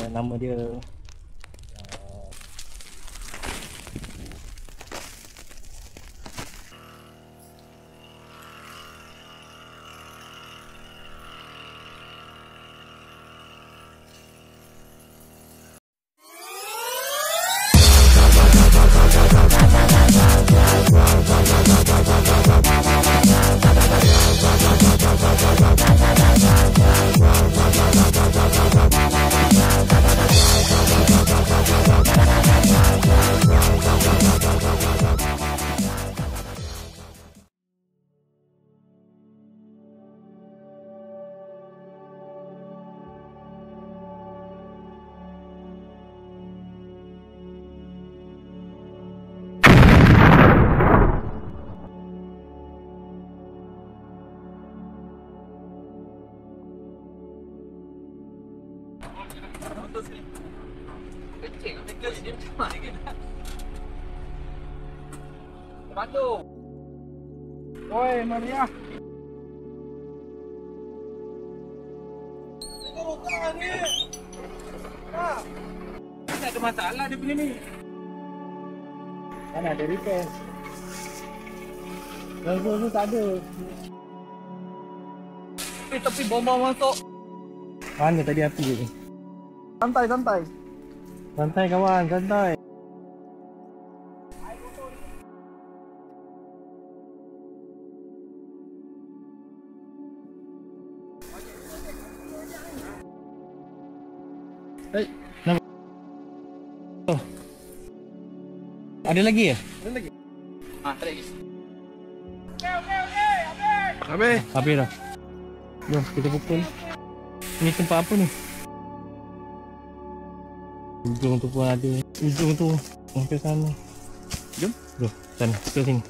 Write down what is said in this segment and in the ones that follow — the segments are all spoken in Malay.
Nama dia kecil, dia macam mana ke? Bantu. Oi, Maria. Tengok kan ni. Ha. Tak ada masalah dia punya ni. mana ada repair. Lalu tak ada. Tapi bomba masuk. Mana tadi api ni? Santai, santai. Santai kawan, santai. Kenapa? Oh. Ada lagi ya? Ada lagi. Ah, tak lagi. Habis. Habis dah. Jom kita pukul. Ni tempat apa ni? Ujung tu pun ada. Ujung tu sampai sana. Jom. Jom, sana, ke sini.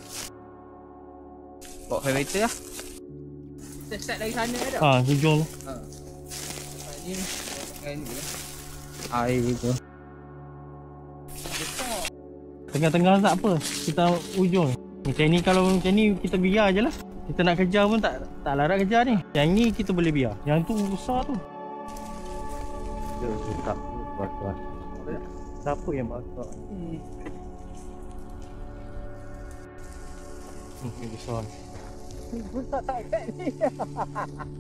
Bawa vibrator lah. Kita start dari sana ke tak? Ah, ujung tu. Ni ni. Air tu. Tengah-tengah tak apa. Kita ujung. Macam ni kalau macam ni kita biar je lah. Kita nak kejar pun tak larat kejar ni. Yang ni kita boleh biar. Yang tu besar tu. Dia tak buat. Siapa yang bakar? Ni besar. Besar tak kat ni.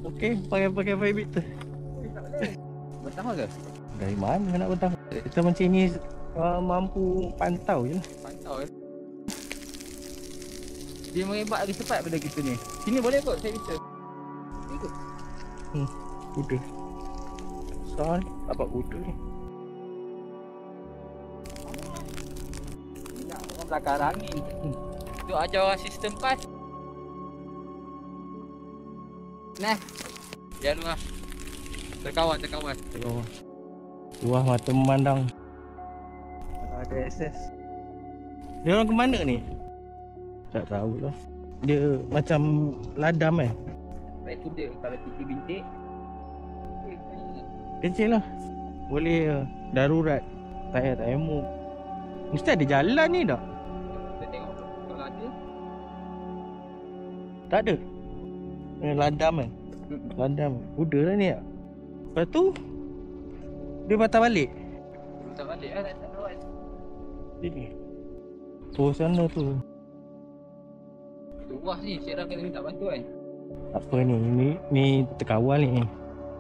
Okey, pakai vibrator. Tak boleh. Bertahan ke? Dari mana nak bertahan? Kita macam ni mampu pantau je lah. Pantau ke? Dia mengebat lagi cepat pada kita ni. Sini boleh kot, saya bisa. Ni kot. Kuda. Besar ni. Dapat kuda ni. Nak orang belakang angin. Tu ajar orang sistem pas. Nah. Jangan lupa. Terkawan. Tengok. Wah, mata memandang. Ada akses. Dia orang ke mana ni? Tak tahulah. Dia macam ladam kan? Baik tu dia kalau titik bintik. Kecil lah. Boleh darurat. Tak payah move. Mesti ada jalan ni tak? Kita tengok kalau ada. Tak ada. Ladam kan? Ladam. Kuda lah ni tak? Lepas tu dia patah balik. Tak balik lah, tak lawat. Sini. Oh, sana tu. Luas ni, Syed Ram kena minta bantuan. Apa ni? Ni terkawal ni.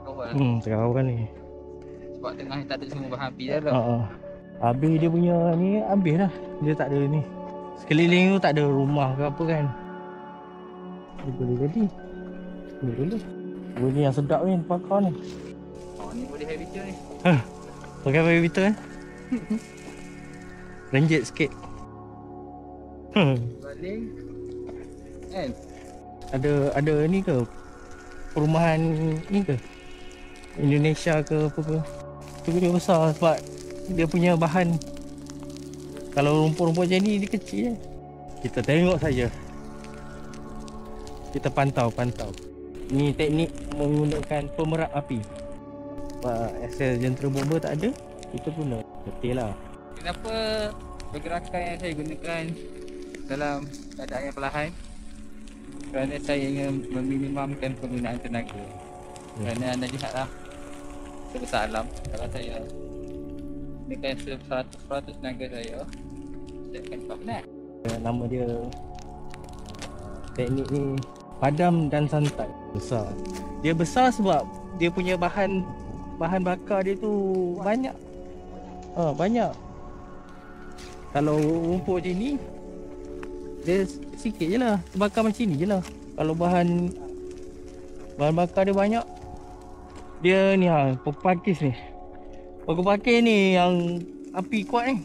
Kawal. Terkawal ni. Sebab tengah tak ada semua bahan api dah lah. Habis dia punya ni, habis lah. Dia tak ada ni. Sekeliling tu tak ada rumah ke apa kan. Dia boleh jadi. Boleh. Oh, ni yang sedap ni, pakar ni. Oh, ni boleh heavy ni. Pakai vibrator kan? Renjet sikit. Baling. Kan? Ada ni ke? Perumahan ni ke? Indonesia ke apa ke? Tu dia besar sebab dia punya bahan. Kalau rumput-rumput macam ni dia kecil je. Kita tengok saja. Kita pantau. Ni teknik menggunakan pemerap api. Sebab akses jentera bomba tak ada, kita guna. Betul lah. Kenapa pergerakan yang saya gunakan dalam keadaan yang perlahan? Kerana saya ingin meminimumkan penggunaan tenaga. Kerana anda lihatlah, sebesar alam. Kalau saya dengan 100% tenaga saya, saya akan cepat penat. Nama dia, teknik ni padam dan santai. Besar. Dia besar sebab dia punya bahan bakar dia tu banyak. Banyak. Kalau rumput macam ni, dia sikit je lah. Bakar macam ni je lah. Kalau bahan bakar dia banyak, dia ni pakis ni. Paku pakis ni yang api kuat ni.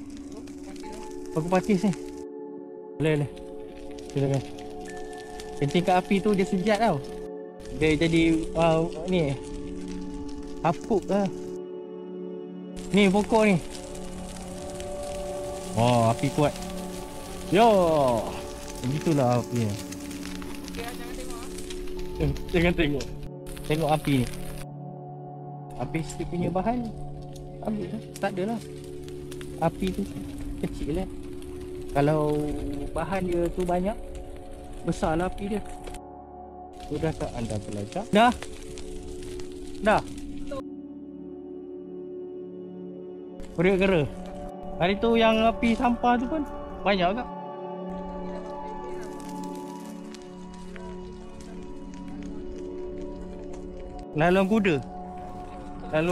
Paku pakis ni. Boleh. Silakan. Tingkat api tu dia sejat tau. Dia jadi ni hapuk lah. Ni pokok ni. Api kuat. Yo. Begitulah api ni. Jangan tengok. Tengok api ni. Habis dia punya bahan, ambil lah. Tak adalah. Api tu kecil lah. Kalau bahan dia tu banyak, besar lah api dia. Sudahkah anda belajar? Dah. Periuk kera. Hari tu yang api sampah tu pun banyak agak. Laluan kuda. Kita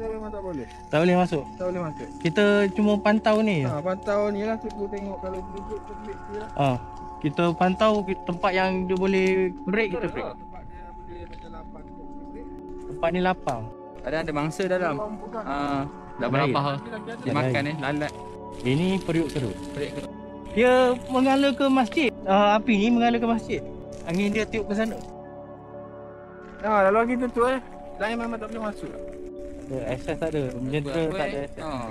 memang tak boleh. Tak boleh masuk. Tak boleh masuk. Kita cuma pantau ni. Pantau ni lah, tunggu tengok kalau duduk terbit je lah. Kita pantau tempat yang dia boleh break, kita break. Tempat dia boleh macam lapang terbit. Tempat ni lapang. Ada mangsa dalam. Dah berapa dia makan ni, lalat. Ini periuk kerut. Pelik ke? Dia mengalir ke masjid. Api ni mengalir ke masjid. Angin dia tiup ke sana. Lalu lagi tu lain memang tak boleh masuk. Akses tak ada. Jentera tak ada.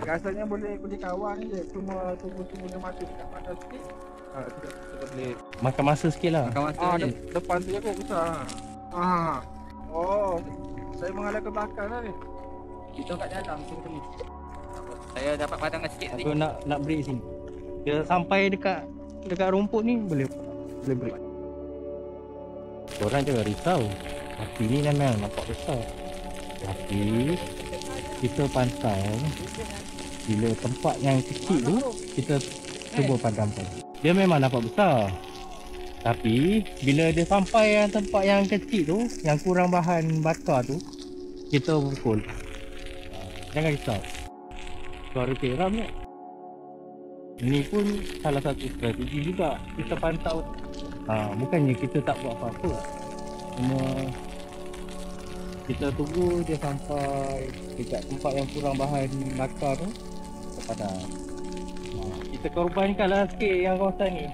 Rasanya boleh kawan je. Cuma tunggu dia masuk dekat pandang sikit. Kita boleh Makan masa sikit lah. Makan masa je. depan tu je kot besar. Saya mengalir ke belakang lah ni. Kita kat dalam tunggu ni. Saya dapat pandangan sikit tadi. Aku nak break sini. Dia sampai dekat rumput ni boleh break. Korang jangan risau. Api ni memang nampak besar. Tapi kita pantau bila tempat yang kecil tu kita cuba padamkan. Dia memang nampak besar. Tapi bila dia sampai yang tempat yang kecil tu, yang kurang bahan bakar tu, kita pukul. Jangan risau. Suara tiram ni. Ini pun salah satu strategi juga. Kita pantau. Bukannya kita tak buat apa-apa. Cuma kita tunggu dia sampai dekat tempat yang kurang bahan bakar tu, kita padam. Kita korbankanlah sikit yang kawasan ni.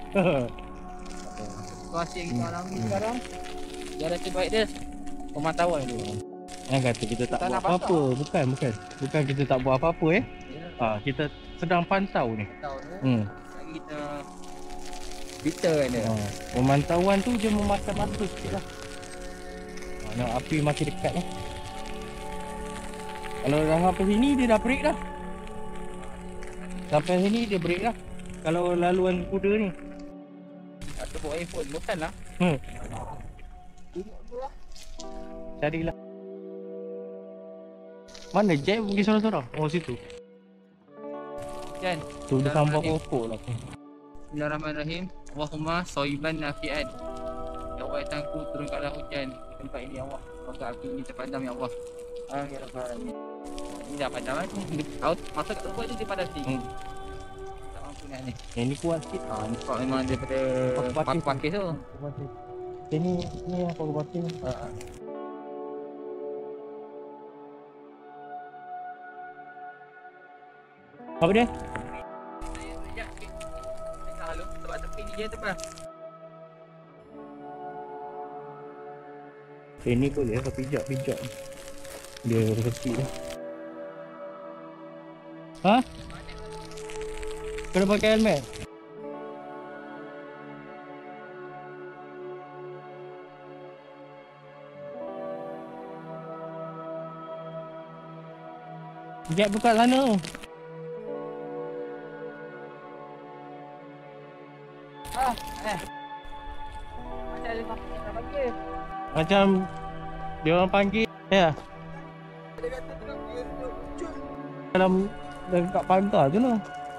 Situasi yang kita alami sekarang, cara terbaik dia pemantauan dulu. Yang kata kita tak buat apa-apa. Bukan kita tak buat apa-apa kita sedang pantau ni. Lagi kita kan dia. Pemantauan tu dia memakan masa sikit lah. Nak api makin dekat ni. Kalau dah sampai sini dia dah break dah. Sampai sini dia break dah. Kalau laluan kuda ni. Atau bawa handphone bukan lah. Carilah. Mana Jack pergi sorang-sorang? Situ. Kan? Tu dia sambal pokok lah. Bismillahirrahmanirrahim. Allahumma soiban nafi'an. Ya Allah, tangku turunkanlah hujan di tempat ini ya Allah. Semoga api ini terpadam ya Allah. Ya Rabbal Alamin. Ini dah padam kan? Masa kat tempat dia padam sikit. Tak mampu nak ni. Yang ni kuat sikit. Ni sebab memang daripada pakis tu. Ini apa pakis ni? Apa dia? Halo, tempat tepi ni je tempat. Ini boleh lah pijak. Dia kecil lah. Kena pakai helmet? Jack buka sana. Macam ada tak bagi. Macam Dia orang panggil ya. Dia kata tengah dia muncul. Dalam dekat pagar tu lah.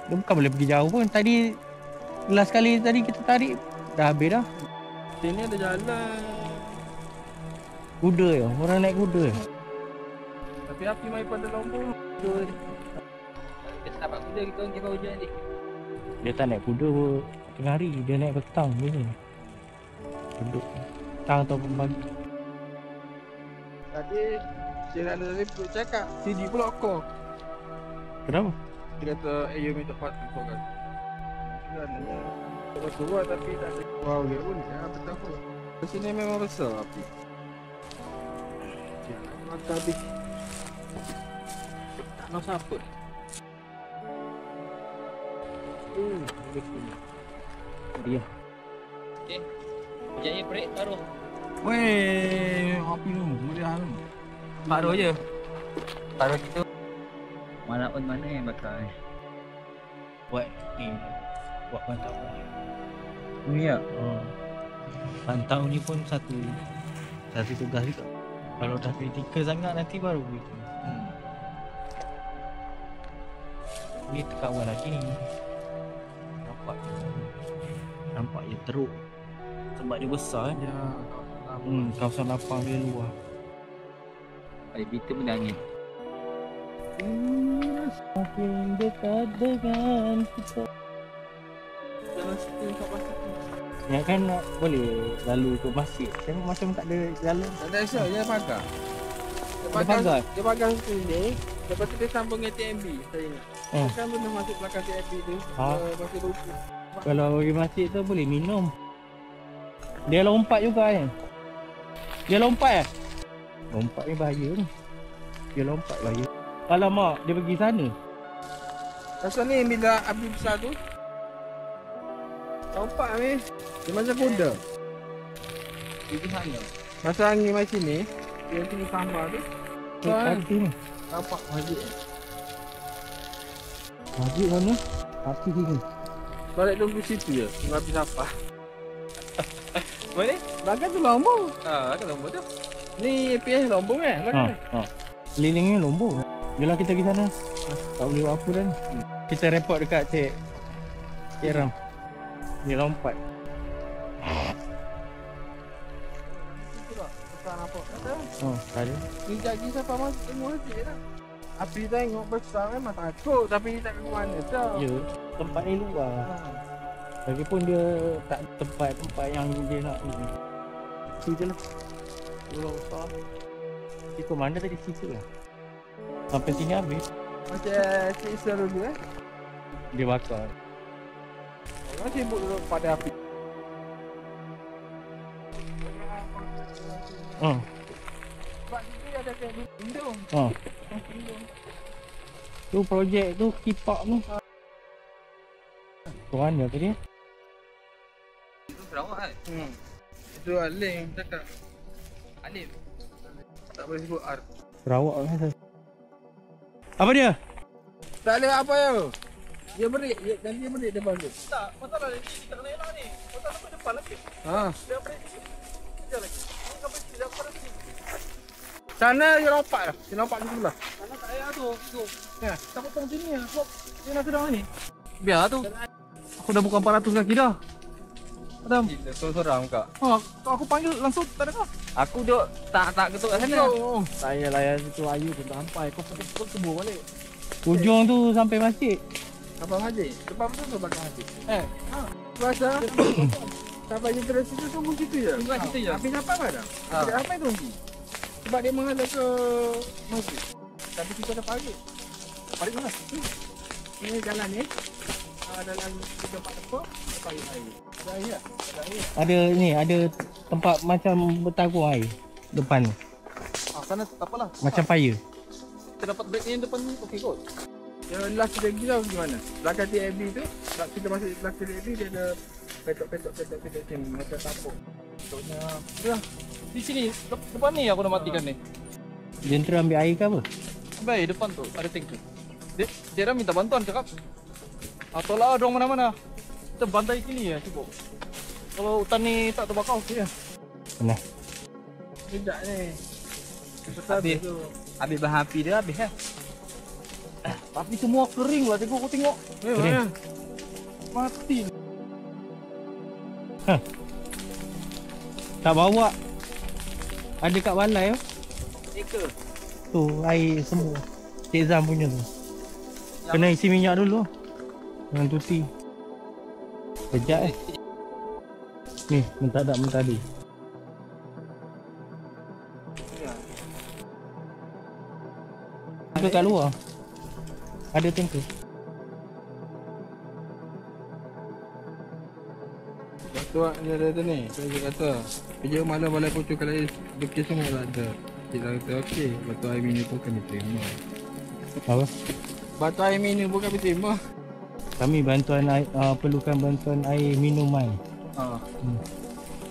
Dia bukan boleh pergi jauh pun. Tadi last kali tadi kita tarik dah habis dah. Sini ada jalan. Kuda ya. Orang naik kuda. Tapi api mai pada lombong. Kita tak dapat kuda, kita orang kira hujan ni. Dia tak naik kuda pun tengah hari. Dia naik petang biasa. Duduk petang ataupun pagi. Tadi dia nak ada perlu cakap. CD pula kau. Kenapa? Dia kata you minta part kau kan. Sebenarnya betul buat tapi tak ada. Wow, dia pun ya betul pun. Di sini memang besar api. Jangan makan habis. Tak nak siapa. Dia. Okay. Hujannya break taruh. Weh, api tu, meriah tu. Taruh je. Taruh situ. Mana pun mana yang bakar ni. Buat ni. Buat pantau ni. Ni ya. Pantau ni pun satu tugas juga. Kalau dah kritikal sangat nanti baru begitu. Ni terkawal lagi ni. Nampak je teruk. Sebab dia besar Ya, kawasan lapang dia luar. Ada berita pun dah angin. Makin dekat dengan kita. jalan situ kat pasir tu. Ya kan nak boleh lalu ke masjid. Tengok macam tak ada jalan. Tak ada esok, dia pagar. pagar? Dia pagar situ ni. Lepas tu dia sambung dengan TMB, saya ingat. Kan benda masuk belakang TMB tu. Masih lupa. Kalau pergi masjid tu boleh minum. Dia lompat juga kan. Dia lompat eh? Lompat ni bahaya ni. Dia lompat bahaya. Alamak, dia pergi sana. Pasal ni bila api besar tu lompat ni. Dia macam kuda. Itu sana. Masa angin mai sini, dia sini sambar tu. Kaki ni. Nampak masjid. Masjid mana? Kaki sini. Balik tunggu situ je. Tunggu api sampah. Boleh? Belakang tu lombong. Kan nombor tu. Ni APS lombong kan? Belakang. Kelilingnya lombong. Bila kita pergi sana. Tak boleh buat apa dah ni. Kita report dekat Cik Ram. Dia lompat. Itu tak? Besar nampak. Kata. Tak ada. Ni jadi siapa masuk tengok masjid lah. Api tengok besar memang takut. Tapi tak ke mana tau. Ya, tempat ni luar. Lagipun dia tak tempat yang dia nak ni. Itu je lah. Pulau besar. Ikut mana tadi cerita lah. Sampai sini habis. Macam siksa dulu Dia bakar. Orang sibuk dulu pada api. Sebab situ ada kayak lindung. Tu projek tu kipak tu. Tu mana tadi? Itu Sarawak kan? Itu Alim cakap. Alim. Tak boleh sebut R. Sarawak kan. Apa dia? Tak ada apa ya. Dia berik, dan dia berik depan tu. Tak, masalah ni kita kena elak ni. Masalah sampai depan lagi. Ha. Dia break ni. Dia lagi. Sampai sini dah pada sini. Sana dia lompat dah. Dia lompat di sebelah. Sana tak payah tu. Tu. Ya. Tak potong sini lah. Sebab dia nak sedang ni. Biar tu. Aku dah buka 400 kaki dah. Adam. Gila, seorang kak. Aku panggil langsung tak ada kau. Aku duk tak ketuk kat sana. Saya layan situ ayu tu sampai. Kau Kau kebur balik. ujung tu sampai masjid. Apa haji? Depan tu ke belakang haji? Puasa. Sampai je terus situ tunggu situ je. Tunggu kat situ je. Api sampai mana? Api sampai tunggu. Sebab dia menghadap ke masjid. Tapi kita dah parit. Parit mana? Ini jalan ni. Dalam 3-4 tepuk. Parit air. Ada air tak? Ada air. Ada ni, ada tempat macam bertagur air depan ni. Sana tak apalah. Macam fire. Kita dapat break ni yang depan ni okey kot. Yang last lagi tau gimana? Belakang TAB tu, kita masuk belakang TAB dia ada petok macam tapuk. Contohnya, Dah. Di sini depan ni aku dah matikan ni. Jentera ambil air ke apa? Baik depan tu ada tank tu. Dia dah minta bantuan cakap. Tolak dorang mana-mana. Kita bantai sini ya cukup. Kalau hutan ni tak terbakar okey ya. Nah, tidak ni. Habis bahan api dia habis kan. Tapi semua kering lah, tengok aku tengok. Kering. Mati. Tak bawa. Ada kat balai tu. Eka. Tu air semua. Cik Zam punya tu. Kena isi minyak dulu. Dengan tuti. Kejap Ni, mentadak mentadi. Tanker kat luar. Ada tanker. Batu dia ada tu ni. Saya kata kerja malam balai pucuk kalau dukis semua tak ada. Kita kata okey, batu air minum pun kami terima. Apa? Batu air minum pun kami terima. Kami bantuan air, perlukan bantuan air minuman.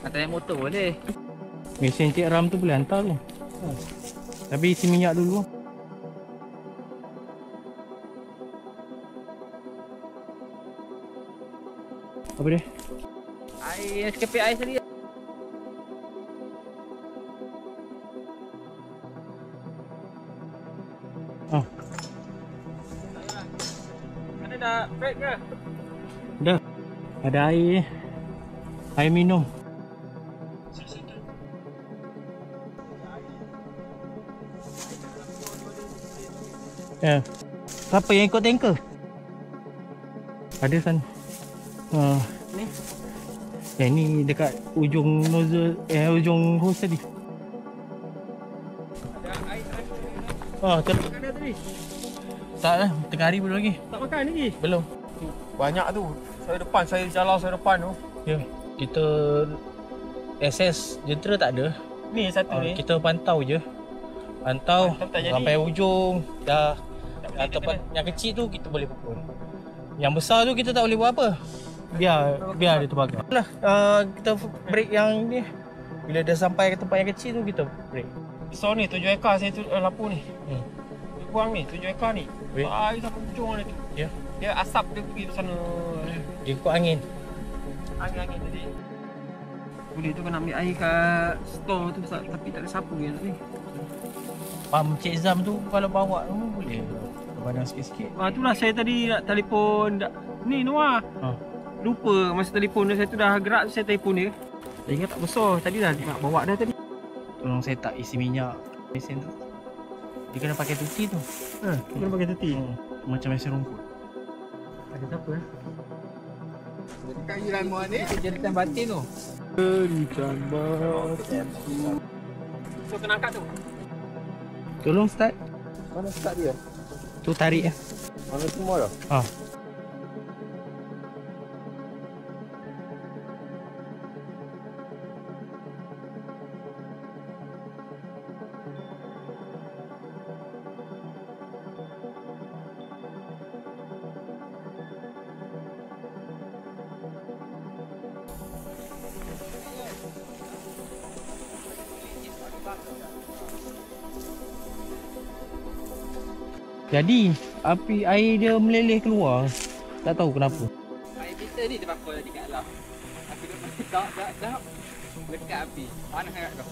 Hantar naik motor boleh. Mesin Cik Ram tu boleh hantar tu. Tapi isi minyak dulu. Apa dia? Air sekepit air tadi. Oh, Mana dah break ke? dah. Ada air. Air minum. Ya. Siapa yang ikut tanker? Ada sana. Ni. Yang ni dekat ujung nozzle, ujung hose tadi. Ada air Tu. makan dah tadi. Tak lah, tengah hari belum lagi. Tak makan lagi. Belum. Banyak tu. Saya depan, saya jalan saya depan tu. Ya. Kita SS jentera tak ada. Ni satu ni. Kita pantau je. Pantau Mantap tak jadi. sampai ujung. Dah. boleh Yang, tempat, kena. yang kecil tu kita boleh pukul. Yang besar tu kita tak boleh buat apa. Biar dia terbakar. Lah, kita break yang ni. Bila dah sampai ke tempat yang kecil tu kita break. Besar ni 7 ekar saya tu lampu ni. Buang ni 7 ekar ni. Weh. Air sampai ujung mana tu. Ya. Dia asap dia pergi ke sana. Dia ikut angin. Angin-angin tadi. Boleh tu kena ambil air kat store tu tapi tak ada sapu yang ni. Pam Cik Zam tu kalau bawa tu boleh. Padang sikit-sikit. Itulah saya tadi nak telefon ni Noah. Lupa masa telefon dia saya tu dah gerak saya telefon dia. Saya ingat tak besar tadi dah nak bawa dah tadi. Tolong saya tak isi minyak mesin tu. Dia kena pakai tuti tu. Kena pakai teti. Macam mesin rumput. Ada siapa Jadi kairan mu ni. jeritan batin tu. Jeritan batin. So kena angkat tu. Tolong start. Mana start dia? Tu tarik ya. Mana semua dah? Jadi api air dia meleleh keluar. Tak tahu kenapa. Air filter ni dia bakar tadi kat dalam. Api dia masih dah dekat api. Mana sangat kau?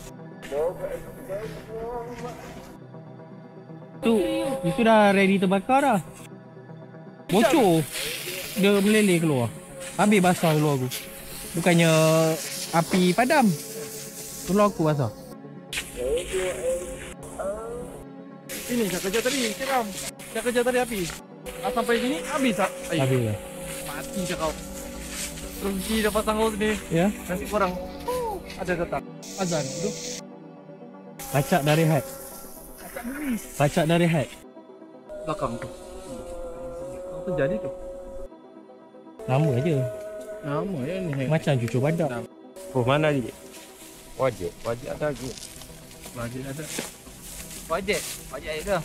Tu itu dah ready terbakar dah. Bocor. Dia meleleh keluar. Habis basah keluar aku. Bukannya api padam. Keluar aku basah. Ini saya kerja tadi, Kiram. Saya kerja tadi api. Sampai sini habis tak? Habis dah. Mati dah kau. Terus pergi dah pasang hose ni. Ya. Nasi korang. Ada datang. Azan tu. Pacak dari hat. Pacak dari hat. Belakang tu. Apa jadi tu? Nama je. Nama ya ni. Macam cucur badak. Oh mana ni? Wajib ada lagi. Wajib ada. Wajib air dah.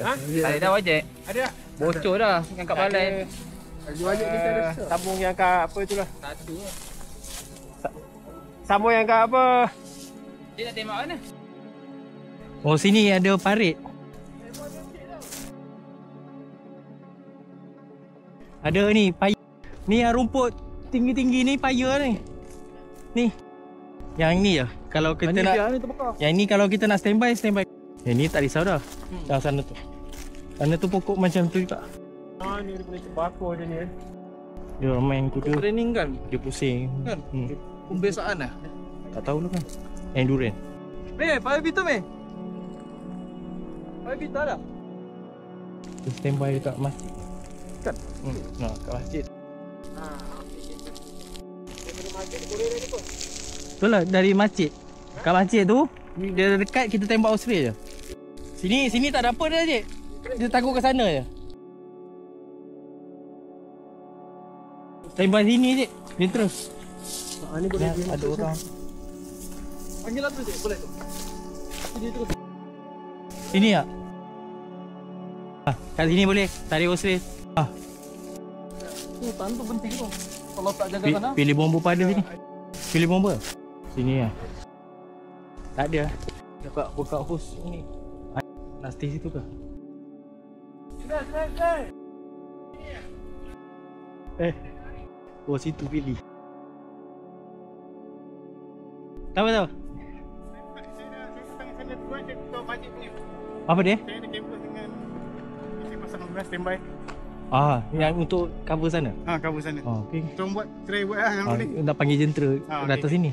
Ha? Tak ada dah wajib. Ada tak? Bocor dah yang kat balai. Wajib kita ada sambung yang kat apa itulah. Satu lah. Sambung yang kat apa? Dia nak tembak mana? Oh sini ada parit. Ada ni payah. Ni yang rumput tinggi-tinggi ni payah ni. Ni. Yang ni je. Kalau kita nak Ni terbakar. yang ni kalau kita nak standby Yang ni tak risau dah. Dah sana tu. Sana tu pokok macam tu juga. Ni dia boleh terbakar je ni. Dia orang main kuda. Training kan? Dia pusing. Kan? Hmm. Pembiasaan lah. Tak tahulah kan. Endurance. Payah Vita meh. Payah Vita dah. Dia standby dekat masjid. Kan? Nah, kat masjid. Daripada masjid boleh dah ni kot. Betul lah, dari masjid. Kat masjid tu, dia dekat kita tembak Osprey je. Sini tak ada apa dah, Cik. Dia takut ke sana je. Tembak sini, Cik. Dia terus. Ni boleh Ya, ada orang. Panggil lah tu Cik, boleh tu. Dia terus. Sini tak? Kat sini boleh. Tarik Osprey. Tahan tu penting tu. Kalau tak jaga sana. Pilih bomba pada sini. Pilih bomba. Sini lah. Tak ada. Buka hose ni. Nak stay situ ke? Oh situ pilih. Tahu? Saya Apa dia? ada kabel dengan saya pasang 16 standby. Yang untuk cover sana. Cover sana. Okey. Kita try buat lah kalau boleh. Nak panggil jentera datang sini.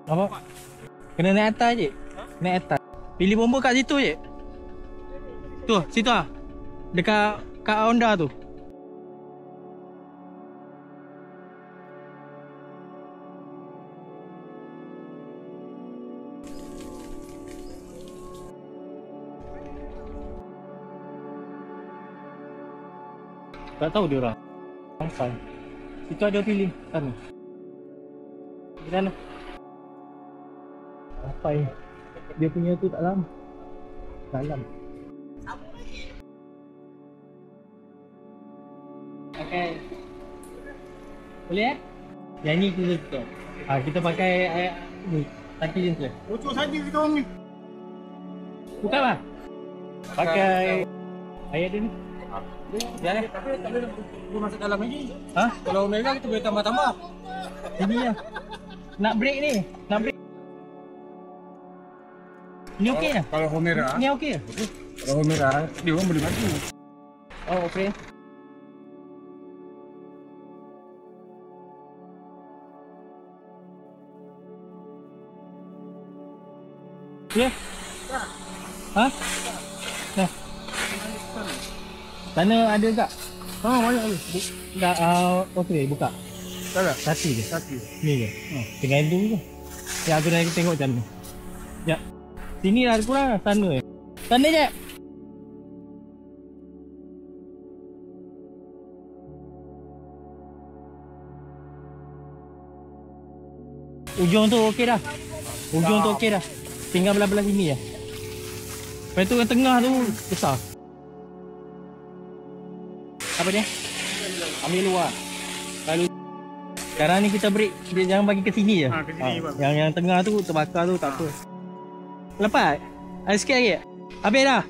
Apa? Kena naik atas je. Naik atas. Pilih bomba kat situ je. Tu, situ ah. Dekat kat Honda tu. Tak tahu dia orang. Sampai. Situ ada pilih sana. Di sana. Sampai. Dia punya tu tak dalam. Dalam. Pakai. Boleh eh? Yang ni kita tutup. Kita pakai air ni. Taki je tu. Bocor saja kita orang ni. Bukan lah. Pakai air dia ni. Ya, tapi tak boleh masuk dalam lagi. Kalau merah kita boleh tambah-tambah. Ini lah. Nak break ni. Nak break. Ni okey lah. Kalau merah, Ni okey lah. kalau merah dia orang boleh maju. Oh okey. Ya? Nah. Sana ada tak? Banyak ni. Tak, okey, buka. Tak ada. Satu je. Satu. Ni je. Tinggal itu je. Ya, aku nak tengok macam mana. Ya. Sini lah kurang, sana je. Sana je. Ujung tu okey dah. Ujung tu okey dah. Tinggal belah-belah sini je. Lepas tu yang tengah tu besar. Apa dia? Ambil luar. Lalu sekarang ni kita break. Dia jangan bagi ke sini je. Ke sini bang. Yang tengah tu terbakar tu tak apa. Lepas? Ada sikit lagi? Habis dah?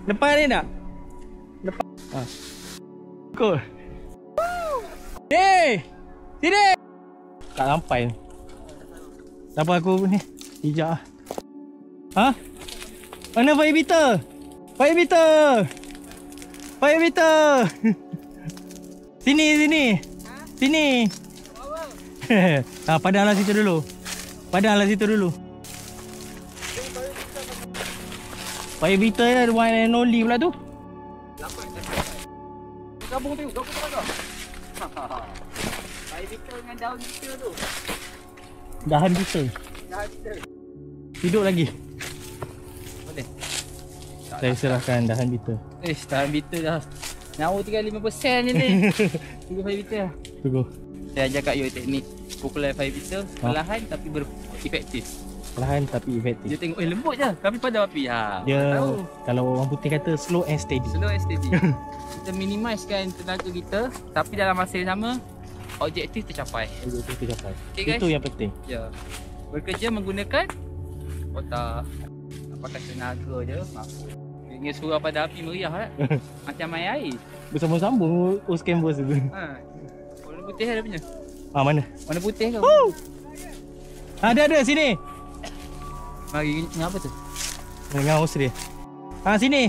Lepas ni tak? Lepas. Cool. Hey! Sini! Tak sampai. Siapa aku ni? Hijau. Mana fire beater? Fire beater! Fire beater! Sini. Sini. Padanglah situ dulu. Fire beater lah, the one and only pula tu. Gabung tu mana? Fire beater dengan daun beater tu. Dahan beater. Hidup lagi. Boleh. Saya serahkan dahan beater. Tahan beater dah. Nyawa tinggal 5% je ni. Tunggu fire beater lah. Tunggu. Saya ajar kat you teknik pukulan fire beater perlahan tapi efektif. Perlahan tapi efektif. Dia tengok lembut je tapi padam api. Dia tahu. kalau orang putih kata slow and steady. Slow and steady. Kita minimizekan tenaga kita tapi dalam masa yang sama objektif tercapai. Itu tercapai. Okay, guys? Itu yang penting. Ya. Bekerja menggunakan otak. Pakai tenaga je mampu. Dengan surau pada api meriah tak? Macam main air. Bersambung-sambung os canvas tu. Ha. Warna putih ada punya. Ah, mana? Warna putih kau. Ada sini. Mari dengan apa tu? Dengan os dia. Ah, sini.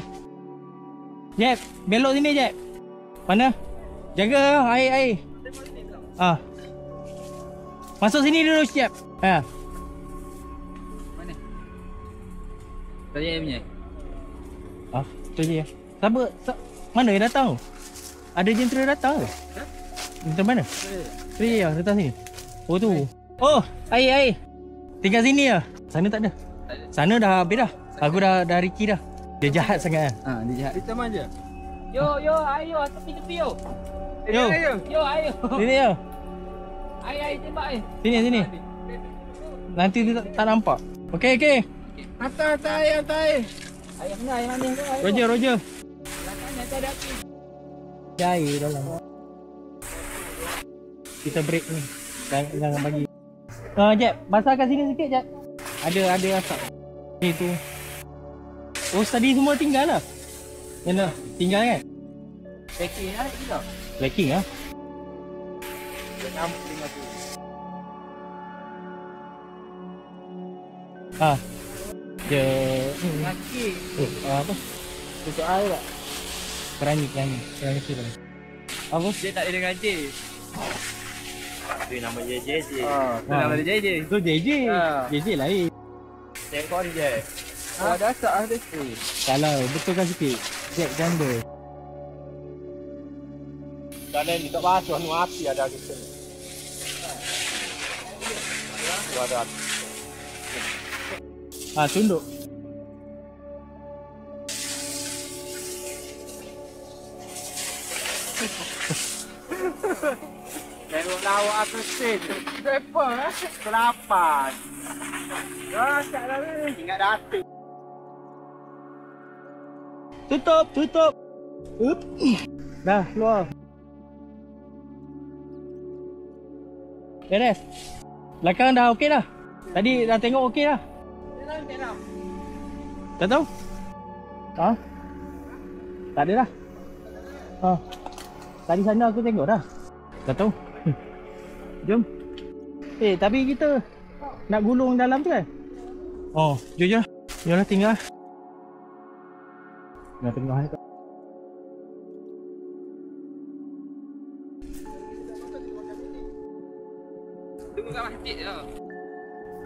Jeb, belok sini Jeb. Mana? Jaga air. Ah. Masuk sini dulu Jeb. Ha. Mana? Tadi air punya. Ah, tu je. Mana yang datang? Ada jentera datang ke? Jentera mana? Ya, datang sini. Oh tu. Oh, air. Tinggal sini lah. Sana tak ada. Sana dah habis dah. Aku dah Ricky dah. Dia jahat sangat kan? Ha, dia jahat. Kita manja. Yo, ayo, tepi yo. Yo. Yo, ayo. Sini ya. Air tembak air. Sini. Nanti dia tak nampak. Okey. Atas air. Air mana? Air mana kau? Roger. Belakangnya tak ada api. Ada air dalam. Kita break ni. Jangan bagi. Jeb, basahkan sini sikit Jeb. Ada asap. Ni tu. Oh, tadi semua tinggal lah. Mana? Tinggal kan? Packing lah kita. Blacking lah. Nyamuk dengan tu. Dia Ngaki. apa? Tutup air tak? Berani tu. Apa? Dia tak ada ngaji. Itu nama JJ. Tu nama dia je. Tu JJ. Ah. JJ lain. Tengok ni je. Ada asap ada tu. Kalau betulkan sikit. Jack janda. Kadang ni tak basuh ni api ada kita ni. Tu ada api. Tunduk. Tengok lawak aku sin. Berapa Kelapan. Rasak dah ni. Ingat datuk. Tutup. Up. Dah, keluar. Beres. Belakang dah okey dah. Tadi dah tengok okey dah. Tak tahu? Tak ada dah. Tadi sana aku tengok dah. Tak tahu. Jom. Tapi kita nak gulung dalam tu kan? Jom. Jomlah tinggal. Nak tengok ni. Tunggu kat masjid je.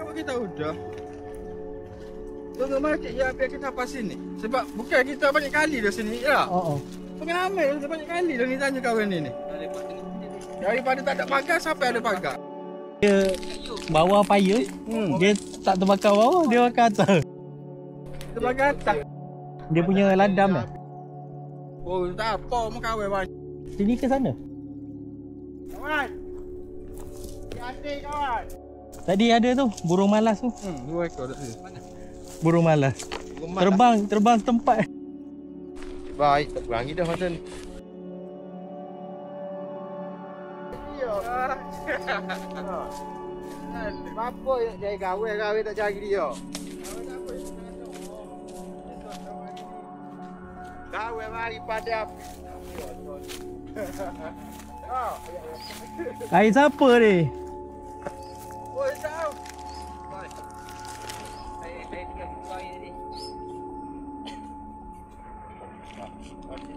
Apa kita udah? Tunggu masjid je biar kita sampai sini. Sebab bukan kita banyak kali dah sini lah. Pengalaman kita banyak kali dah ni tanya kawan ni. Daripada tak ada pagar sampai ada pagar. Dia bawah payung. Dia tak terbakar bawah, dia bakar atas. Kita pagar atas. Dia punya ladam dah. Oh, tak apa mu kawan banyak. Sini ke sana? Kawan. Hati kawan. Tadi ada tu, burung malas tu. 2 ekor dah tu. Burung malas. Terbang setempat. Baik, tak kurangi dah macam ni. Apa yang jadi gawe tak cari dia. Gawe mari pada api. Air siapa ni? Oh, tahu. Saya tinggal buka air tadi. Tadi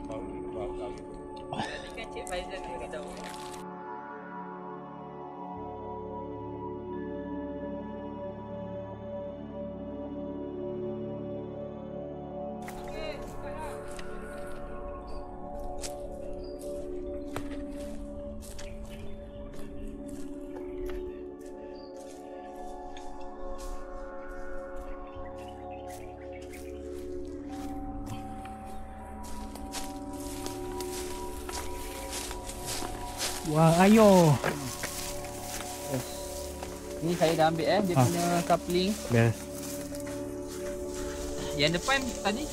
kan Cik Faizal dia kata tahu. Wah, ayo. Ni saya dah ambil dia punya coupling. Beres. Yang depan tadi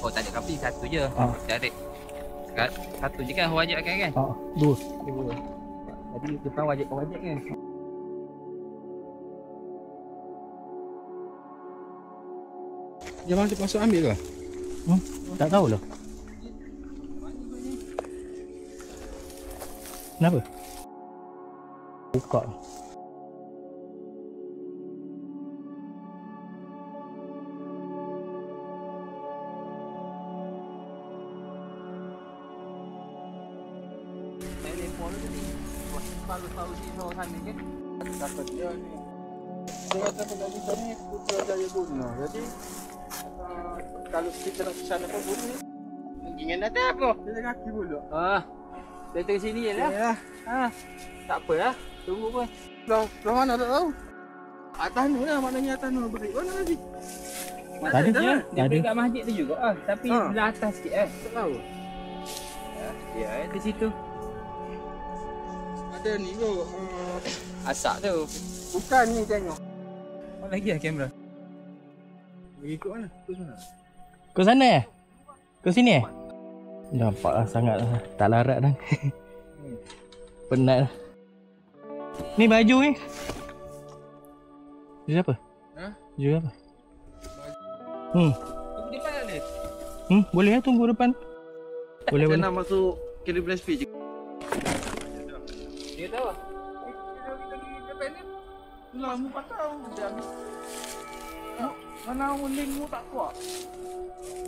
oh tak ada coupling, satu je. Direct. Satu je kan wajib kan? Dua. Tadi depan wajib kan? Dia masuk ambil ke? Tak tahulah. Kenapa? Buka. Kalau tahu di sana ni kan. Takut dia ni. Dia kata tadi ni Putrajaya guna. Jadi kalau kita nak ke sana pun boleh. Ingin datang apa? Dia kaki pula. Datang sini je lah. Ya. Tak apa lah. Tunggu pun. Belah mana tak tahu. Atas ni lah, maknanya atas ni beri. Mana lagi? Tak ada. Dia Tak ada. beri kat masjid tu juga tapi belah atas sikit Tak tahu. Ya, di situ. Ada ni kot. Asak tu. Bukan ni tengok. Mana lagi lah kamera? Bagi ikut mana? Ikut mana? Ke sana eh? Ke sini eh? Nampaklah sangat tak larat dah. Penat lah. Ni baju ni. Baju apa? Ha? Baju apa? Tunggu depan ada. Boleh lah tunggu depan. Boleh boleh. Nak masuk Calibre Speed je. Dia tahu lah. Kita pergi depan ni. Lama patau. Dia habis. Mana link mu tak kuat?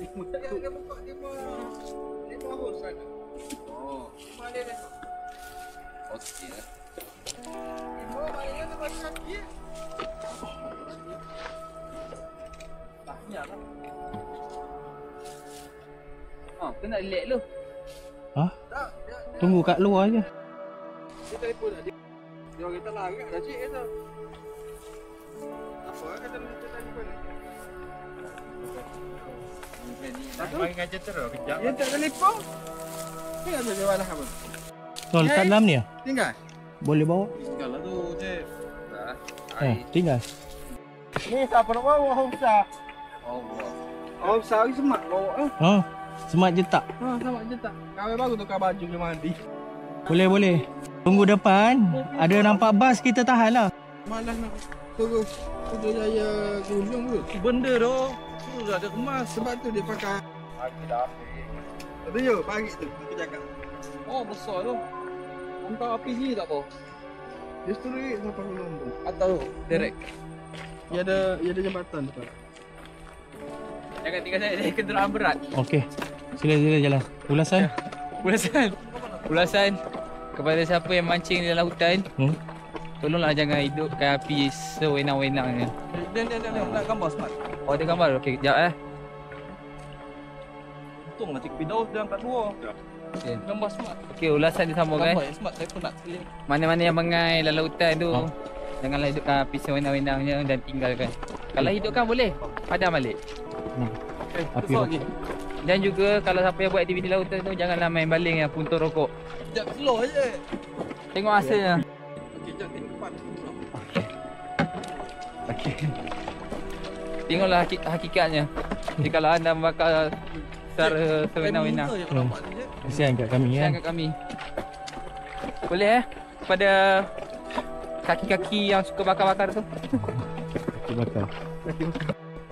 Link mu tak kuat. Dia buka dia mau sana. Oh, Mana dia? okey lah. Oh, maknanya tempat kaki. Banyak lah. Kena relax lu. Tak, dia Tunggu kat luar je. dia telefon dah. Dia kata larat dah cik kata. Apa kata kita tadi pun. Main ngajar terus kejap. Dia tak telefon. Tinggal saja walah apa. Oh, letak dalam ni ah? Tinggal. Boleh bawa? Tinggal lah tu cik. Tinggal. Ni siapa nak bawa orang besar? Allah. Orang besar lagi semak bawa Semak je tak? semak je tak. Kawin baru tukar baju dia mandi. Boleh boleh. Tunggu depan. Ada nampak bas kita tahan lah. Malas nak turun Putrajaya gunung tu. Benda tu. Tu dah ada kemas. Sebab tu dia pakai. Pagi dah habis. Tapi yo pagi tu aku cakap. Oh, besar tu. Hantar api sini tak apa? Dia straight sampai gunung tu. Atau direct. Dia ada jambatan depan. Jangan tinggal saya dari kenderaan berat. Okey. Sila jalan. Ulasan. Ulasan kepada siapa yang mancing di dalam hutan, tolonglah jangan hidupkan api sewenang-wenangnya. Dia nak gambar smart. Oh, ada gambar? Okey, kejap Untung mati video dia angkat dua. Okay. Gambar smart. Okey, ulasan disambung Gambar yang smart saya pun nak sekali. Mana-mana yang mengai dalam hutan tu, janganlah hidupkan api sewenang-wenangnya dan tinggalkan. Kalau hidupkan boleh, padam balik. Api lagi. Dan juga kalau siapa yang buat aktiviti lautan tu, janganlah main baling yang puntung rokok. Sekejap slow je. Tengok hasilnya. Okey, jap tengok depan. Okey. Tengoklah hakikatnya. Jadi kalau anda membakar secara sewenang-wenang, Kesian kat kami kan. siang kat kami. Boleh kepada kaki-kaki yang suka bakar-bakar tu. Kaki bakar.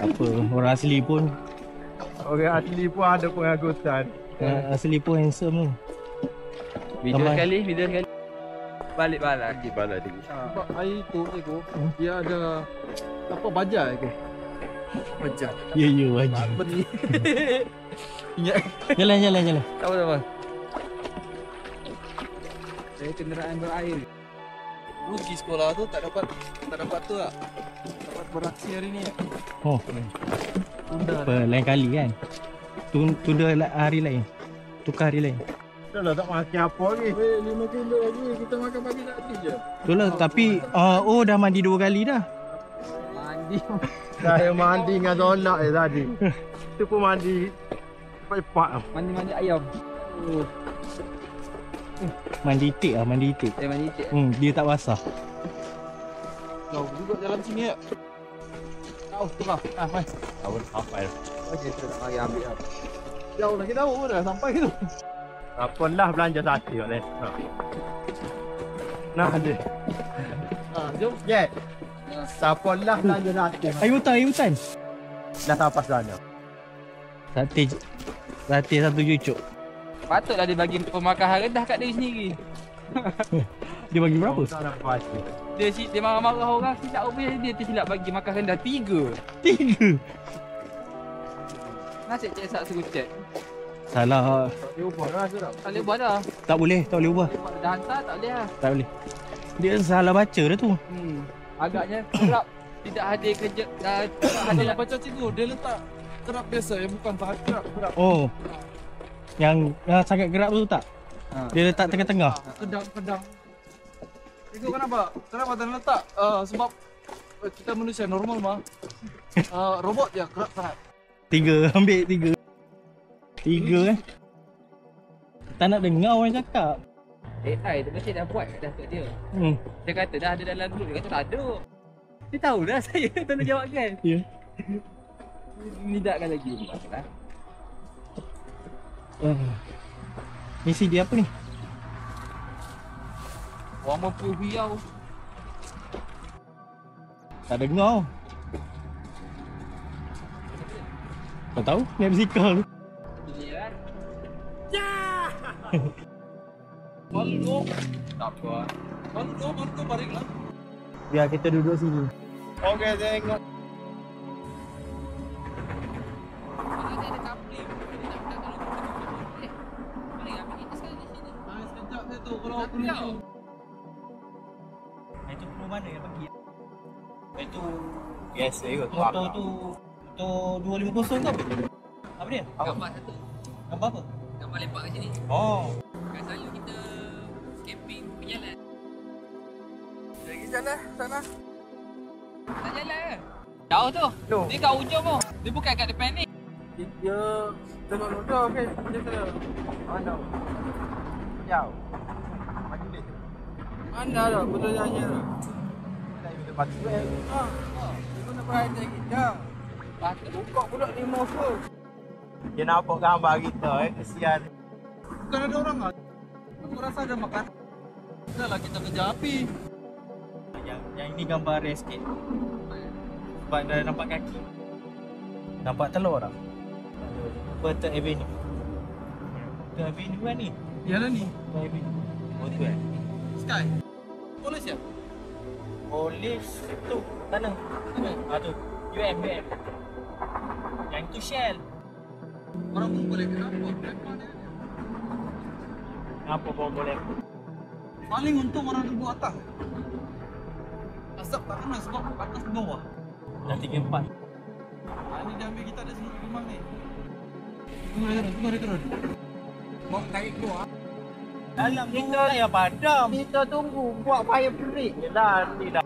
Apa, orang asli pun Orang asli pun ada pengangkutan. asli pun handsome tu. Video Tambah. sekali. Balik balas. Lagi balai dia. Sebab air tu Ego, dia ada apa baja ke? Baja. Ya wajib. Beri. Jalan. Tak apa. Saya kenderaan berair. Rugi sekolah tu tak dapat tu lah. Dapat beraksi hari ni. Oh, Tunda. apa lain kali kan. Tunda hari lain. Tukar hari lain. Dah lah tak makan apa ni. Weh, 5 kilo lagi. Kita makan pagi tadi je. Betul lah, tapi dah mandi 2 kali dah. Mandi. Saya mandi dengan solat tadi. Tu pun mandi cepat-cepat. Mandi ayam. Mandi itik lah, mandi itik. Saya mandi cik. Dia tak basah. Jauh juga jalan sini ya. Oh, tu lah. Mai. Awal hafal. Okey, kita nak mari ambil lah. Jauh lagi tahu pun dah sampai tu. Apalah belanja sate kat ni. Nah ada. Jom. Yeah. Siapalah belanja sate. Air hutan. Dah sampai sana. Sate satu cucuk. Patutlah dia bagi pemakahan rendah kat diri sendiri. Dia bagi berapa? Dia marah-marah orang silap apa dia tersilap bagi makan rendah 3. 3. Nasib cik Sak suruh cek. Salah. Tak boleh ubah dah. Tak boleh ubah. Dah hantar tak boleh lah. Tak boleh. Dia salah baca dah tu. Agaknya kerap tidak hadir kerja. Tak hadir lah. Baca cikgu, dia letak kerap biasa yang bukan bahan kerap. Oh. Yang sangat gerak tu tak? Dia letak tengah-tengah. Kedang. Cikgu kenapa tak letak? Sebab kita manusia normal mah. Robot dia kerap sangat. 3, ambil 3. 3 tak nak dengar orang cakap. AI tu mesti dah buat dah kat dia. Dia kata dah ada dalam grup, dia kata tak ada. Dia tahu dah saya tolong jawabkan. Ya. Nidakkan lagi. Taklah. Misi dia apa ni? Orang memperhiau. Tak dengar. Kau tahu? Naik basikal tu. Malu Tak apa. tu baliklah. Biar kita duduk sini. Okey, tengok. Ada kapling. Dia tak kalau boleh ambil kita sekali di sini. Sekejap saya tu kalau aku Kau. Itu perlu mana yang pergi? Itu Biasa kot. motor tu motor 250 ke apa? Apa dia? Gambar satu. Gambar apa? Gambar lepak kat sini. Oh. Kan selalu kita camping berjalan. Lagi jalan sana. Tak jalan ke? Jauh tu. No. Dia kat ujung tu. Dia bukan kat depan ni. Dia tengok noda okey. Dia kena. Mana? Jauh. Maju dia. Mana dah betul nyanyi dah. Dah minta batu eh. Itu nak perhatian kita. Patut. Buka budak 5 ke. Dia nampak gambar kita kesian. Bukan ada orang ah. Aku rasa ada makan. Dahlah kita kejar api. Yang ini gambar rescue. Sebab dah nampak kaki. Nampak telur tak? Third Avenue. Third Avenue kan ni? Yalah ni. Third Avenue. Oh tu kan? Sky. Polis ya? Polis tu sana. Tu. UM. Yang tu Shell. Orang pun boleh kenapa? Mana? Apa pun boleh. Paling untung orang tu buat atas. Asap tak kena sebab atas bawah. Dah 3-4. Ini dia ambil kita dari sini rumah ni. Tunggu dia turun. Mau tarik keluar. Dalam kita ya padam. Kita tunggu buat fire break je dah nanti dah.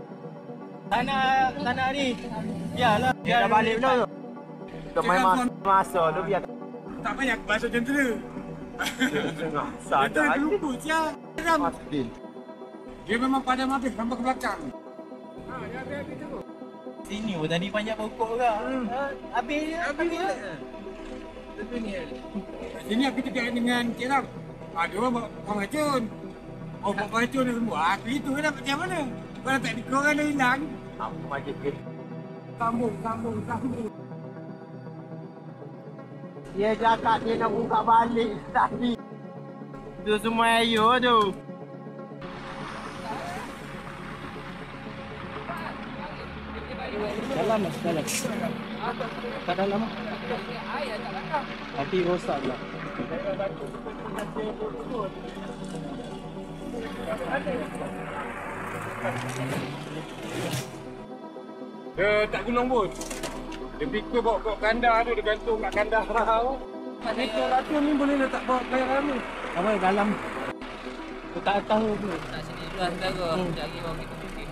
Tanah ni. Biarlah. Dia dah balik belum tu? Kita main masa tu biar Tak payah bahasa jentera. tengah. Sadar aja. Luput siap. Pasti. Dia memang padam habis sampai ke belakang. Sini pun tadi banyak pokok ke. Habis je. Sini aku cakap dengan Cik Ram. Ada orang buat pengacun. Oh, buat pengacun ni semua. Aku itu kan macam mana? Kalau tak dikorang dah hilang. Apa macam ni? Sambung. Dia cakap dia nak buka balik tadi. Tu semua ayo tu. Dalam. Tak dalam. Hati rosak pula. Dia tak gulung pun. Dia pikir bawa kandar tu, dia gantung kat kandar. Itu racun ni boleh letak bawa kayak rami. Apa dalam? Tu tak tahu tu. Tak sini dulu antara. Sekejap lagi baru kita fikir.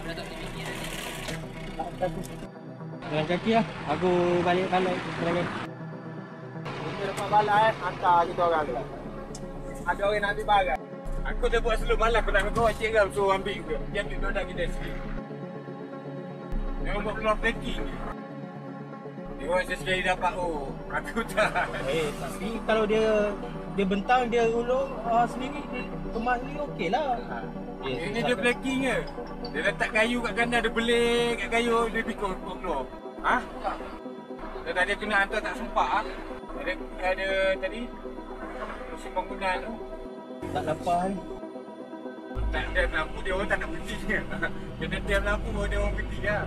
Dah tak boleh fikir dah ni. Dengan kaki lah. Aku balik jalan kaki. Kita dapat balai hantar kita orang tu. Ada orang nak ambil barang. Aku dah buat sebelum malam aku nak bawa Cik Ram suruh ambil ke. Dia ambil produk kita sini. Memang buat keluar packing. Dia orang sekali dapat aku tak. Tapi kalau dia bentang, dia ulur sendiri, dia kemas sendiri okey lah. Ini dia packing ke. Dia letak kayu kat kanan, dia belik kat kayu, dia pikul keluar. Ha? Tadi kena hantar tak sempat. Ada tadi si bangunan tu. Tak lapar ni. Tak ada lampu dia orang tak nak berhenti. Kena tiap lampu baru dia orang berhenti lah.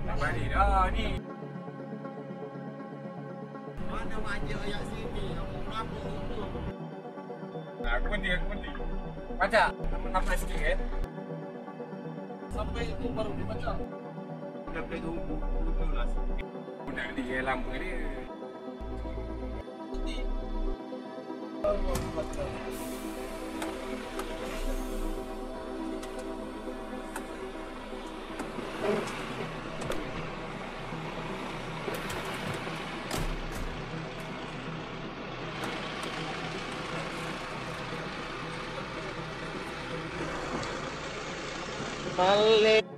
Tak balik dah ni. Mana manja yang sini? Apa tu? Aku berhenti. Baca. Nampak sikit kan? Sampai itu baru dibaca. Dah boleh tunggu. Nak dia lama dia. Balik.